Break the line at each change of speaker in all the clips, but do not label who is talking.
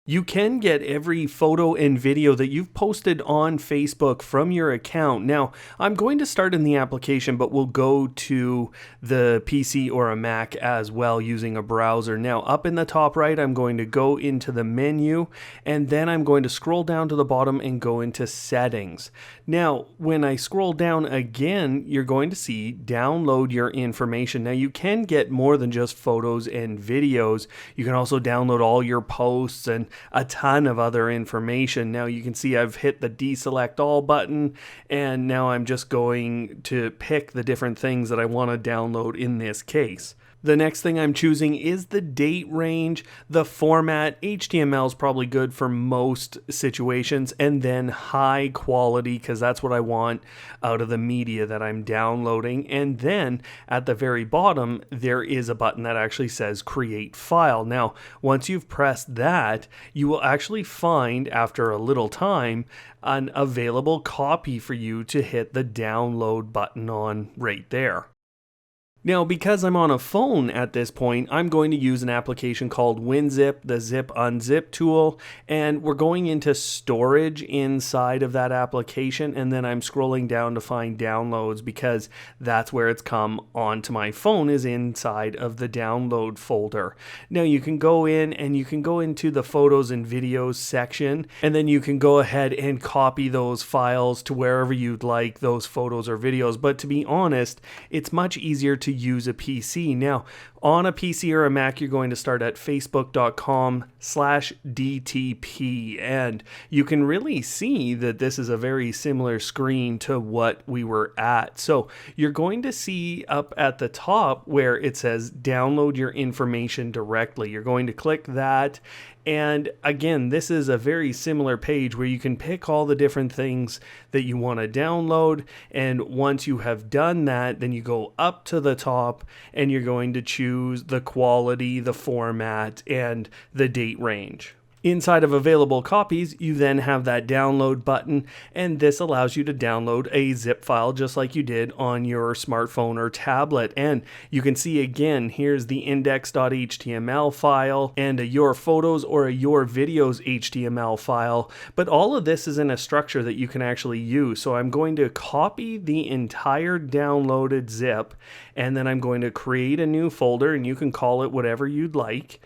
You can get every photo and video that you've posted on Facebook from your account. Now, I'm going to start in the application, but we'll go to the PC or a Mac as well using a browser. Now, up in the top right, I'm going to go into the menu, and then I'm going to scroll down to the bottom and go into settings. Now, when I scroll down again, you're going to see download your information. Now, you can get more than just photos and videos. You can also download all your posts and a ton of other information. Now you can see I've hit the deselect all button, and now I'm just going to pick the different things that I want to download in this case. The next thing I'm choosing is the date range, the format. HTML is probably good for most situations, and then high quality, because that's what I want out of the media that I'm downloading. And then at the very bottom, there is a button that actually says create file. Now, once you've pressed that, you will actually find, after a little time, an available copy for you to hit the download button on right there. Now, because I'm on a phone at this point, I'm going to use an application called WinZip, the zip unzip tool, and we're going into storage inside of that application, and then I'm scrolling down to find downloads because that's where it's come onto my phone, is inside of the download folder. Now, you can go in and you can go into the photos and videos section, and then you can go ahead and copy those files to wherever you'd like those photos or videos. But to be honest, it's much easier to use a PC. Now, on a PC or a Mac, you're going to start at facebook.com/DTP, and you can really see that this is a very similar screen to what we were at. So you're going to see up at the top where it says download your information directly. You're going to click that, and again, this is a very similar page where you can pick all the different things that you want to download, and once you have done that, then you go up to the top and you're going to choose the quality, the format, and the date range. Inside of available copies, you then have that download button, and this allows you to download a zip file just like you did on your smartphone or tablet. And you can see again, here's the index.html file and a your photos or a your videos HTML file. But all of this is in a structure that you can actually use. So I'm going to copy the entire downloaded zip, and then I'm going to create a new folder, and you can call it whatever you'd like.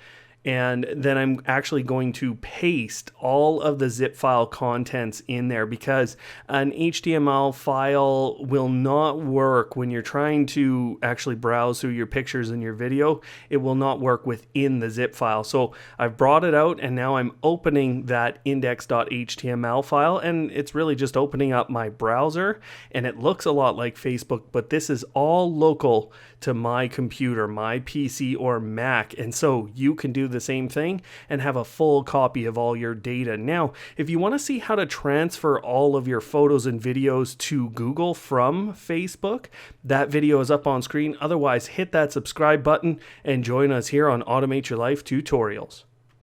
And then I'm actually going to paste all of the zip file contents in there, because an HTML file will not work when you're trying to actually browse through your pictures and your video. It will not work within the zip file. So I've brought it out, and now I'm opening that index.html file, and it's really just opening up my browser, and it looks a lot like Facebook, but this is all local to my computer, my PC or Mac. And so you can do the same thing and have a full copy of all your data. Now, if you want to see how to transfer all of your photos and videos to Google from Facebook, that video is up on screen. Otherwise, hit that subscribe button and join us here on Automate Your Life Tutorials.